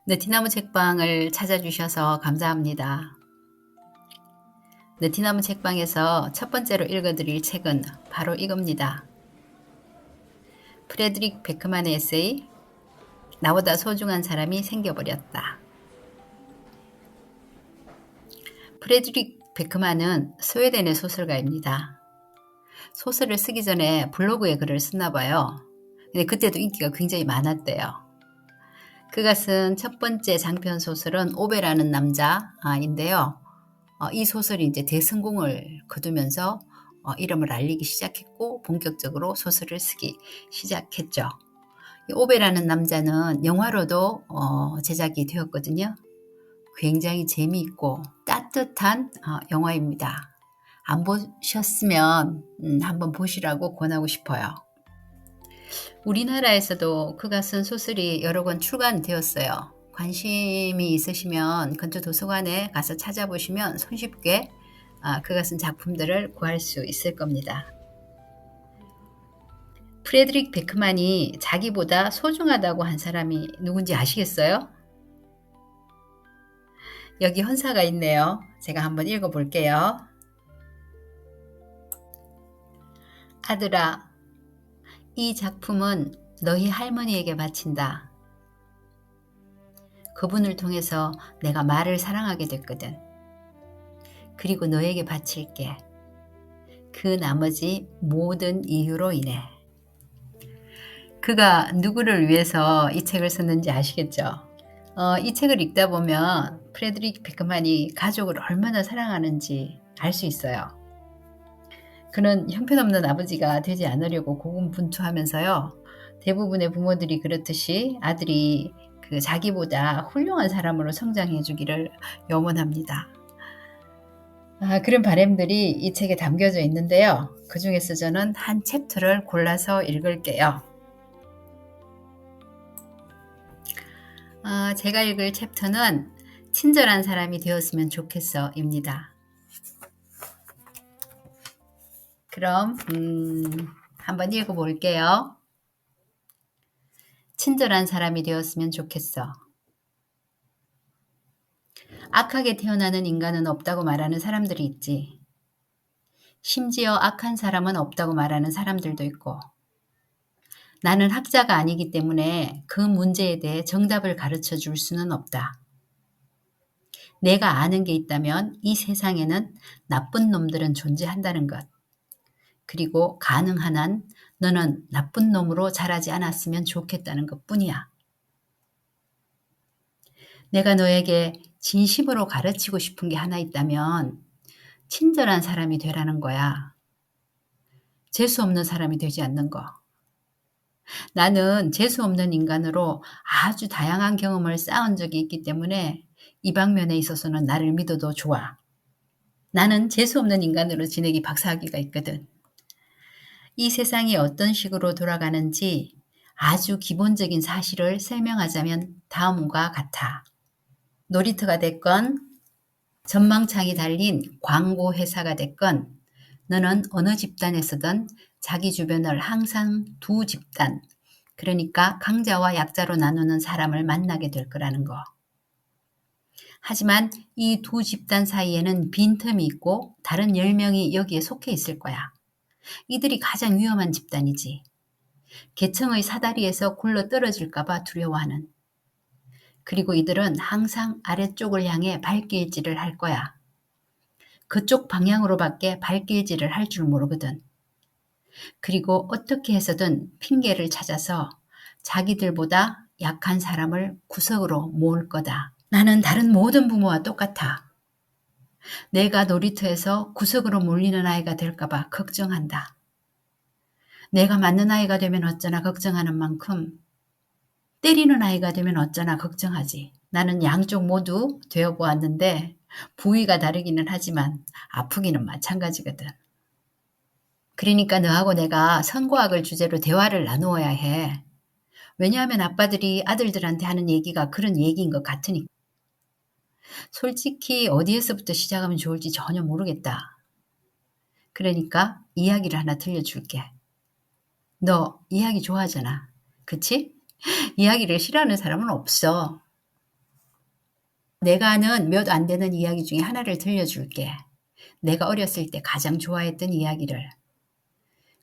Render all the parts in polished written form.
느티나무 책방을 찾아주셔서 감사합니다. 느티나무 책방에서 첫 번째로 읽어드릴 책은 바로 이겁니다. 프레드릭 베크만의 에세이 나보다 소중한 사람이 생겨버렸다. 프레드릭 베크만은 스웨덴의 소설가입니다. 소설을 쓰기 전에 블로그에 글을 썼나 봐요. 근데 그때도 인기가 굉장히 많았대요. 그가 쓴 첫 번째 장편 소설은 오베라는 남자인데요. 이 소설이 이제 대성공을 거두면서 이름을 알리기 시작했고 본격적으로 소설을 쓰기 시작했죠. 오베라는 남자는 영화로도 제작이 되었거든요. 굉장히 재미있고 따뜻한 영화입니다. 안 보셨으면 한번 보시라고 권하고 싶어요. 우리나라에서도 그가 쓴 소설이 여러 권 출간되었어요. 관심이 있으시면 근처 도서관에 가서 찾아보시면 손쉽게 그가 쓴 작품들을 구할 수 있을 겁니다. 프레드릭 베크만이 자기보다 소중하다고 한 사람이 누군지 아시겠어요? 여기 헌사가 있네요. 제가 한번 읽어볼게요. 아들아, 이 작품은 너희 할머니에게 바친다. 그분을 통해서 내가 말을 사랑하게 됐거든. 그리고 너에게 바칠게. 그 나머지 모든 이유로 인해. 그가 누구를 위해서 이 책을 썼는지 아시겠죠? 이 책을 읽다 보면 프레드릭 베크만이 가족을 얼마나 사랑하는지 알 수 있어요. 그는 형편없는 아버지가 되지 않으려고 고군분투하면서요. 대부분의 부모들이 그렇듯이 아들이 자기보다 훌륭한 사람으로 성장해 주기를 염원합니다. 그런 바람들이 이 책에 담겨져 있는데요. 그 중에서 저는 한 챕터를 골라서 읽을게요. 제가 읽을 챕터는 친절한 사람이 되었으면 좋겠어 입니다. 그럼 한번 읽어볼게요. 친절한 사람이 되었으면 좋겠어. 악하게 태어나는 인간은 없다고 말하는 사람들이 있지. 심지어 악한 사람은 없다고 말하는 사람들도 있고. 나는 학자가 아니기 때문에 그 문제에 대해 정답을 가르쳐 줄 수는 없다. 내가 아는 게 있다면 이 세상에는 나쁜 놈들은 존재한다는 것. 그리고 가능한 한 너는 나쁜 놈으로 자라지 않았으면 좋겠다는 것뿐이야. 내가 너에게 진심으로 가르치고 싶은 게 하나 있다면 친절한 사람이 되라는 거야. 재수 없는 사람이 되지 않는 거. 나는 재수 없는 인간으로 아주 다양한 경험을 쌓은 적이 있기 때문에 이 방면에 있어서는 나를 믿어도 좋아. 나는 재수 없는 인간으로 지내기 박사학위가 있거든. 이 세상이 어떤 식으로 돌아가는지 아주 기본적인 사실을 설명하자면 다음과 같아. 놀이터가 됐건 전망창이 달린 광고 회사가 됐건 너는 어느 집단에서든 자기 주변을 항상 두 집단, 그러니까 강자와 약자로 나누는 사람을 만나게 될 거라는 거. 하지만 이 두 집단 사이에는 빈틈이 있고 다른 10명이 여기에 속해 있을 거야. 이들이 가장 위험한 집단이지. 계층의 사다리에서 굴러 떨어질까 봐 두려워하는. 그리고 이들은 항상 아래쪽을 향해 발길질을 할 거야. 그쪽 방향으로밖에 발길질을 할 줄 모르거든. 그리고 어떻게 해서든 핑계를 찾아서 자기들보다 약한 사람을 구석으로 모을 거다. 나는 다른 모든 부모와 똑같아. 내가 놀이터에서 구석으로 몰리는 아이가 될까 봐 걱정한다. 내가 맞는 아이가 되면 어쩌나 걱정하는 만큼 때리는 아이가 되면 어쩌나 걱정하지. 나는 양쪽 모두 되어보았는데 부위가 다르기는 하지만 아프기는 마찬가지거든. 그러니까 너하고 내가 선과학을 주제로 대화를 나누어야 해. 왜냐하면 아빠들이 아들들한테 하는 얘기가 그런 얘기인 것 같으니까. 솔직히 어디에서부터 시작하면 좋을지 전혀 모르겠다. 그러니까 이야기를 하나 들려줄게. 너 이야기 좋아하잖아. 그치? 이야기를 싫어하는 사람은 없어. 내가 아는 몇 안 되는 이야기 중에 하나를 들려줄게. 내가 어렸을 때 가장 좋아했던 이야기를.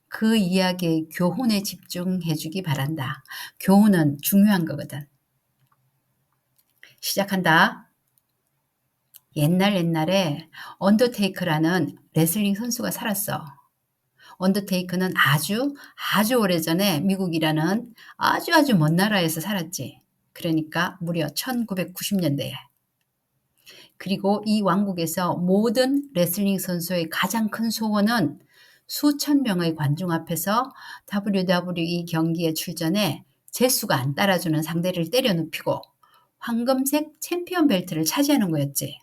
그 이야기의 교훈에 집중해 주기 바란다. 교훈은 중요한 거거든. 시작한다. 옛날에 언더테이크라는 레슬링 선수가 살았어. 언더테이크는 아주 오래전에 미국이라는 아주 먼 나라에서 살았지. 그러니까 무려 1990년대에. 그리고 이 왕국에서 모든 레슬링 선수의 가장 큰 소원은 수천 명의 관중 앞에서 WWE 경기에 출전해 재수가 안 따라주는 상대를 때려 눕히고 황금색 챔피언 벨트를 차지하는 거였지.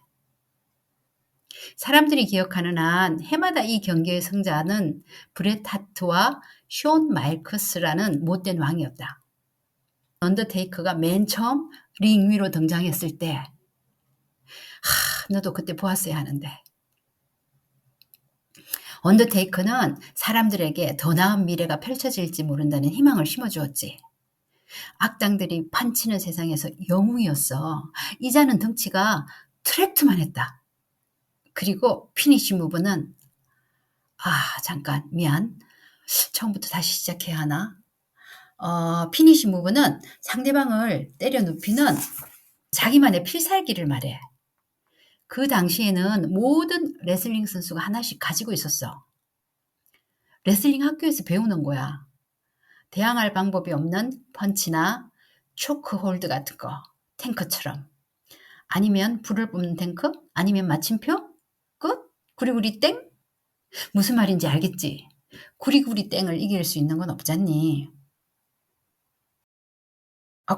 사람들이 기억하는 한 해마다 이 경기의 승자는 브렛 하트와 숀 마이크스라는 못된 왕이었다. 언더테이커가 맨 처음 링 위로 등장했을 때 너도 그때 보았어야 하는데. 언더테이커는 사람들에게 더 나은 미래가 펼쳐질지 모른다는 희망을 심어주었지. 악당들이 판치는 세상에서 영웅이었어. 이자는 덩치가 트랙트만 했다. 그리고 피니시 무브는 잠깐 미안. 처음부터 다시 시작해야 하나? 피니시 무브는 상대방을 때려 눕히는 자기만의 필살기를 말해. 그 당시에는 모든 레슬링 선수가 하나씩 가지고 있었어. 레슬링 학교에서 배우는 거야. 대항할 방법이 없는 펀치나 초크 홀드 같은 거, 탱크처럼. 아니면 불을 뿜는 탱크? 아니면 마침표? 끝? 구리구리 땡? 무슨 말인지 알겠지? 구리구리 땡을 이길 수 있는 건 없잖니.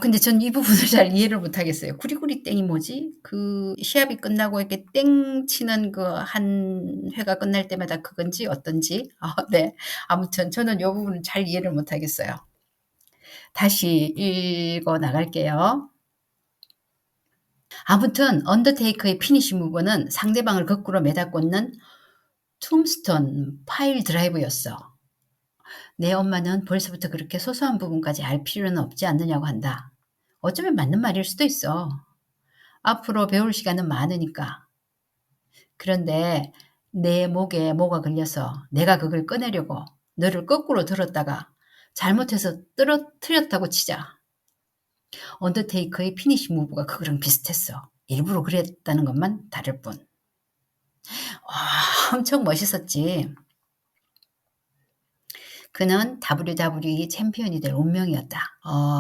근데 전 이 부분을 잘 이해를 못 하겠어요. 구리구리 땡이 뭐지? 그 시합이 끝나고 이렇게 땡 치는 그 한 회가 끝날 때마다 그건지 어떤지. 네. 아무튼 저는 이 부분은 잘 이해를 못 하겠어요. 다시 읽어 나갈게요. 아무튼 언더테이커의 피니시 무브는 상대방을 거꾸로 매다 꽂는 툼스톤 파일 드라이브였어. 내 엄마는 벌써부터 그렇게 소소한 부분까지 알 필요는 없지 않느냐고 한다. 어쩌면 맞는 말일 수도 있어. 앞으로 배울 시간은 많으니까. 그런데 내 목에 뭐가 걸려서 내가 그걸 꺼내려고 너를 거꾸로 들었다가 잘못해서 떨어뜨렸다고 치자. 언더테이커의 피니시 무브가 그거랑 비슷했어. 일부러 그랬다는 것만 다를 뿐. 엄청 멋있었지. 그는 WWE 챔피언이 될 운명이었다.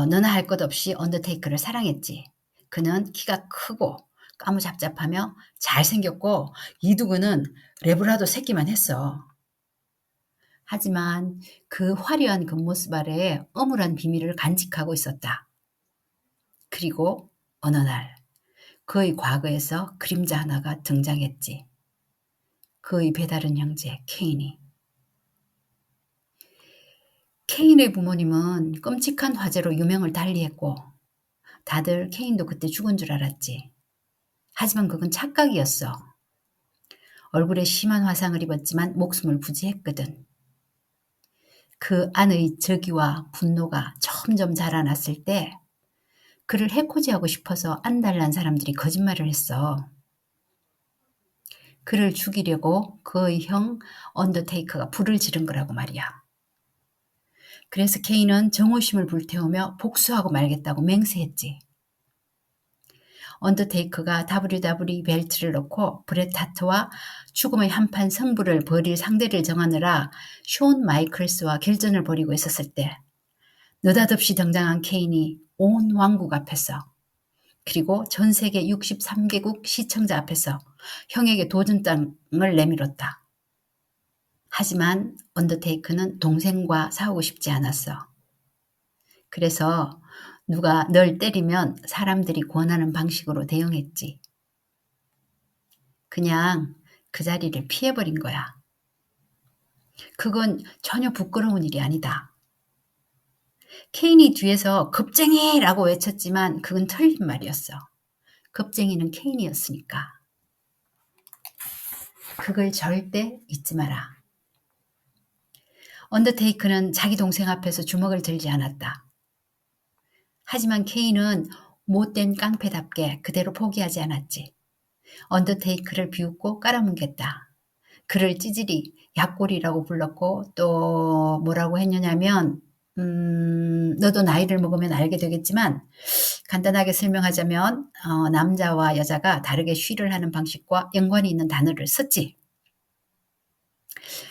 너나 할 것 없이 언더테이커를 사랑했지. 그는 키가 크고 까무잡잡하며 잘생겼고 이두근은 랩을 새끼만 했어. 하지만 그 화려한 겉모습 아래에 엄울한 비밀을 간직하고 있었다. 그리고 어느 날 그의 과거에서 그림자 하나가 등장했지. 그의 배다른 형제 케인이. 케인의 부모님은 끔찍한 화재로 유명을 달리했고 다들 케인도 그때 죽은 줄 알았지. 하지만 그건 착각이었어. 얼굴에 심한 화상을 입었지만 목숨을 부지했거든. 그 안의 적의와 분노가 점점 자라났을 때 그를 해코지하고 싶어서 안달난 사람들이 거짓말을 했어. 그를 죽이려고 그의 형 언더테이커가 불을 지른 거라고 말이야. 그래서 케인은 정오심을 불태우며 복수하고 말겠다고 맹세했지. 언더테이커가 WWE 벨트를 넣고 브렛 하트와 죽음의 한판 승부를 벌일 상대를 정하느라 숀 마이클스와 결전을 벌이고 있었을 때 느닷없이 등장한 케인이 온 왕국 앞에서 그리고 전 세계 63개국 시청자 앞에서 형에게 도전장을 내밀었다. 하지만 언더테이커는 동생과 싸우고 싶지 않았어. 그래서 누가 널 때리면 사람들이 권하는 방식으로 대응했지. 그냥 그 자리를 피해버린 거야. 그건 전혀 부끄러운 일이 아니다. 케인이 뒤에서 겁쟁이라고 외쳤지만 그건 틀린 말이었어. 겁쟁이는 케인이었으니까. 그걸 절대 잊지 마라. 언더테이커는 자기 동생 앞에서 주먹을 들지 않았다. 하지만 케인은 못된 깡패답게 그대로 포기하지 않았지. 언더테이크를 비웃고 깔아뭉갰다. 그를 찌질이 약골이라고 불렀고 또 뭐라고 했느냐면 너도 나이를 먹으면 알게 되겠지만 간단하게 설명하자면 남자와 여자가 다르게 쉬를 하는 방식과 연관이 있는 단어를 썼지.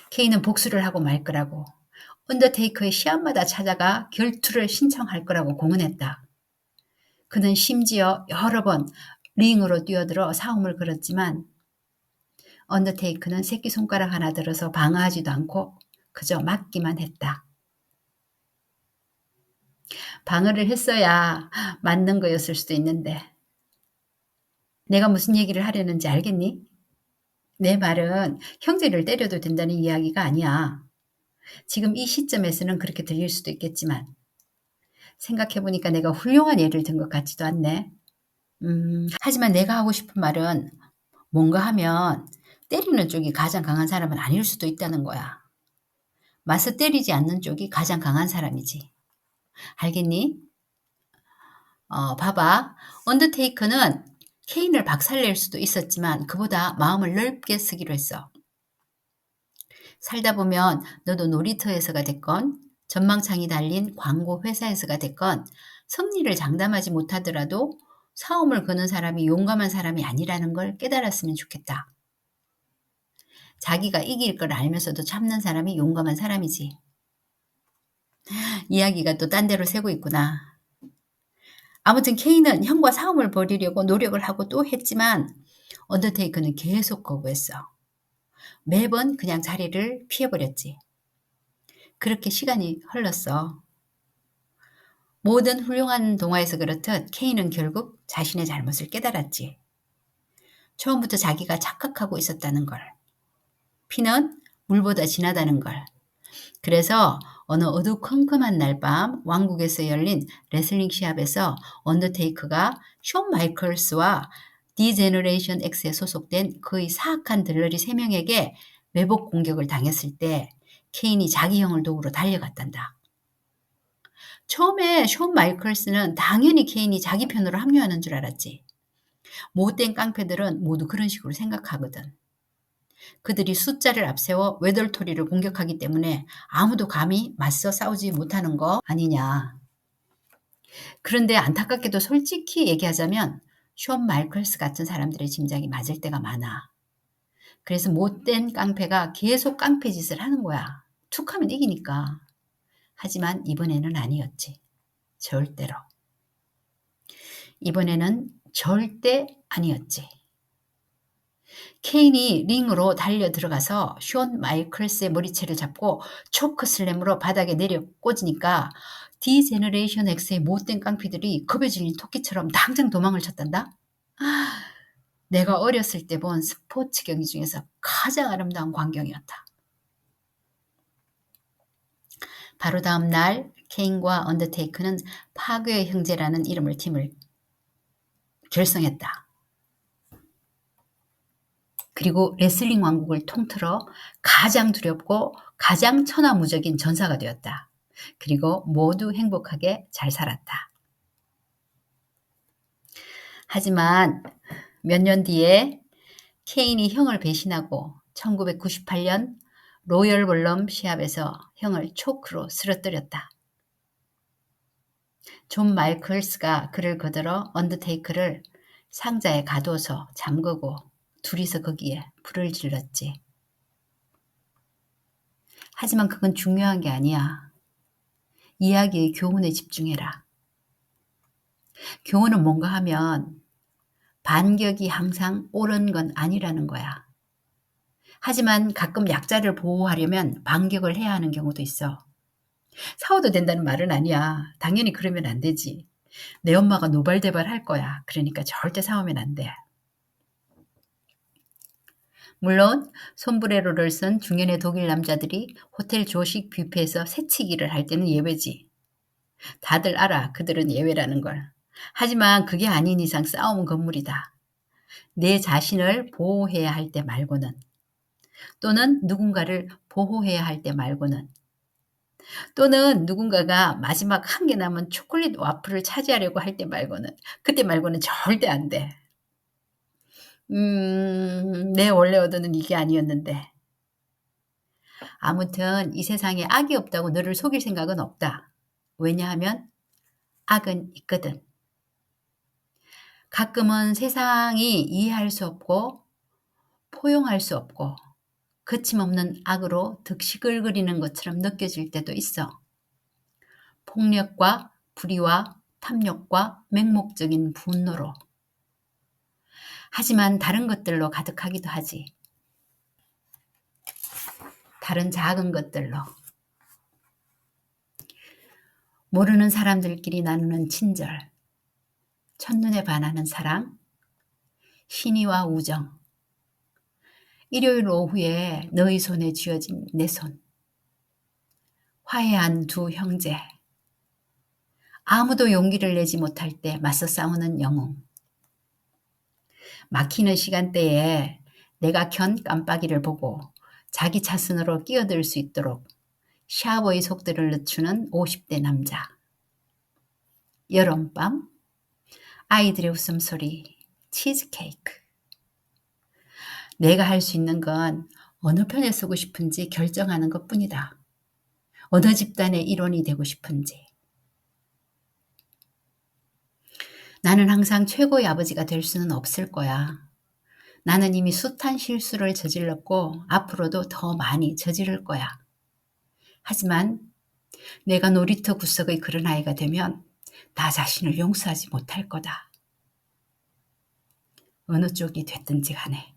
케인은 복수를 하고 말 거라고 언더테이커의 시합마다 찾아가 결투를 신청할 거라고 공언했다. 그는 심지어 여러 번 링으로 뛰어들어 싸움을 걸었지만 언더테이크는 새끼손가락 하나 들어서 방어하지도 않고 그저 맞기만 했다. 방어를 했어야 맞는 거였을 수도 있는데 내가 무슨 얘기를 하려는지 알겠니? 내 말은 형제를 때려도 된다는 이야기가 아니야. 지금 이 시점에서는 그렇게 들릴 수도 있겠지만 생각해보니까 내가 훌륭한 예를 든 것 같지도 않네. 하지만 내가 하고 싶은 말은 뭔가 하면 때리는 쪽이 가장 강한 사람은 아닐 수도 있다는 거야. 맞서 때리지 않는 쪽이 가장 강한 사람이지. 알겠니? 봐봐. 언더테이커는 케인을 박살낼 수도 있었지만 그보다 마음을 넓게 쓰기로 했어. 살다 보면 너도 놀이터에서가 됐건 전망창이 달린 광고 회사에서가 됐건 승리를 장담하지 못하더라도 싸움을 거는 사람이 용감한 사람이 아니라는 걸 깨달았으면 좋겠다. 자기가 이길 걸 알면서도 참는 사람이 용감한 사람이지. 이야기가 또 딴 데로 새고 있구나. 아무튼 케인은 형과 싸움을 벌이려고 노력을 하고 또 했지만 언더테이커는 계속 거부했어. 매번 그냥 자리를 피해버렸지. 그렇게 시간이 흘렀어. 모든 훌륭한 동화에서 그렇듯 케인은 결국 자신의 잘못을 깨달았지. 처음부터 자기가 착각하고 있었다는 걸. 피는 물보다 진하다는 걸. 그래서 어느 어두컴컴한 날 밤 왕국에서 열린 레슬링 시합에서 언더테이커가 숀 마이클스와 디제너레이션 X에 소속된 그의 사악한 들러리 3명에게 매복 공격을 당했을 때 케인이 자기 형을 도우러 달려갔단다. 처음에 숀 마이클스는 당연히 케인이 자기 편으로 합류하는 줄 알았지. 못된 깡패들은 모두 그런 식으로 생각하거든. 그들이 숫자를 앞세워 외돌토리를 공격하기 때문에 아무도 감히 맞서 싸우지 못하는 거 아니냐. 그런데 안타깝게도 솔직히 얘기하자면 숀 마이클스 같은 사람들의 짐작이 맞을 때가 많아. 그래서 못된 깡패가 계속 깡패 짓을 하는 거야. 툭하면 이기니까. 하지만 이번에는 아니었지. 절대로. 이번에는 절대 아니었지. 케인이 링으로 달려 들어가서 숀 마이클스의 머리채를 잡고 초크슬램으로 바닥에 내려 꽂으니까 디제너레이션 X의 못된 깡패들이 겁에 질린 토끼처럼 당장 도망을 쳤단다. 내가 어렸을 때 본 스포츠 경기 중에서 가장 아름다운 광경이었다. 바로 다음 날 케인과 언더테이커는 파괴의 형제라는 팀을 결성했다. 그리고 레슬링 왕국을 통틀어 가장 두렵고 가장 천하무적인 전사가 되었다. 그리고 모두 행복하게 잘 살았다. 하지만 몇 년 뒤에 케인이 형을 배신하고 1998년 로열 볼럼 시합에서 형을 초크로 쓰러뜨렸다. 존 마이클스가 그를 거들어 언더테이커를 상자에 가둬서 잠그고 둘이서 거기에 불을 질렀지. 하지만 그건 중요한 게 아니야. 이야기의 교훈에 집중해라. 교훈은 뭔가 하면 반격이 항상 옳은 건 아니라는 거야. 하지만 가끔 약자를 보호하려면 반격을 해야 하는 경우도 있어. 싸워도 된다는 말은 아니야. 당연히 그러면 안 되지. 내 엄마가 노발대발 할 거야. 그러니까 절대 싸우면 안 돼. 물론 솜브레로를 쓴 중년의 독일 남자들이 호텔 조식 뷔페에서 새치기를 할 때는 예외지. 다들 알아. 그들은 예외라는 걸. 하지만 그게 아닌 이상 싸움은 건물이다. 내 자신을 보호해야 할 때 말고는 또는 누군가를 보호해야 할 때 말고는 또는 누군가가 마지막 한 개 남은 초콜릿 와플을 차지하려고 할 때 말고는 그때 말고는 절대 안 돼. 내 원래 의도는 이게 아니었는데. 아무튼 이 세상에 악이 없다고 너를 속일 생각은 없다. 왜냐하면 악은 있거든. 가끔은 세상이 이해할 수 없고 포용할 수 없고 거침없는 악으로 득시글거리는 것처럼 느껴질 때도 있어. 폭력과 불의와 탐욕과 맹목적인 분노로. 하지만 다른 것들로 가득하기도 하지. 다른 작은 것들로. 모르는 사람들끼리 나누는 친절, 첫눈에 반하는 사랑, 신의와 우정, 일요일 오후에 너의 손에 쥐어진 내 손, 화해한 두 형제, 아무도 용기를 내지 못할 때 맞서 싸우는 영웅, 막히는 시간대에 내가 켠 깜빡이를 보고 자기 차선으로 끼어들 수 있도록 샤워의 속도를 늦추는 50대 남자, 여름밤, 아이들의 웃음소리, 치즈케이크. 내가 할 수 있는 건 어느 편에 서고 싶은지 결정하는 것뿐이다. 어느 집단의 일원이 되고 싶은지. 나는 항상 최고의 아버지가 될 수는 없을 거야. 나는 이미 숱한 실수를 저질렀고 앞으로도 더 많이 저지를 거야. 하지만 내가 놀이터 구석의 그런 아이가 되면 나 자신을 용서하지 못할 거다. 어느 쪽이 됐든지 간에.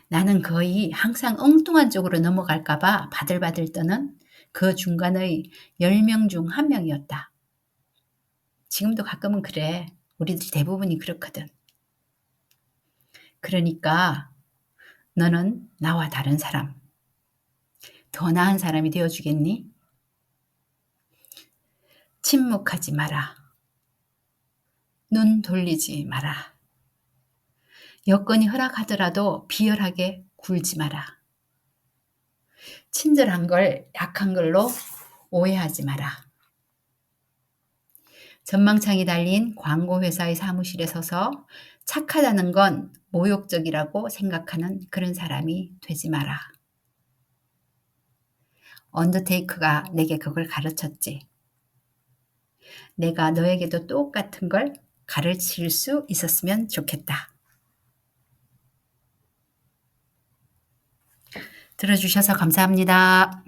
나는 거의 항상 엉뚱한 쪽으로 넘어갈까봐 바들바들 떠는 그 중간의 10명 중 1명이었다. 지금도 가끔은 그래. 우리들이 대부분이 그렇거든. 그러니까 너는 나와 다른 사람, 더 나은 사람이 되어주겠니? 침묵하지 마라. 눈 돌리지 마라. 여건이 허락하더라도 비열하게 굴지 마라. 친절한 걸 약한 걸로 오해하지 마라. 전망창이 달린 광고회사의 사무실에 서서 착하다는 건 모욕적이라고 생각하는 그런 사람이 되지 마라. 언더테이크가 내게 그걸 가르쳤지. 내가 너에게도 똑같은 걸 가르칠 수 있었으면 좋겠다. 들어주셔서 감사합니다.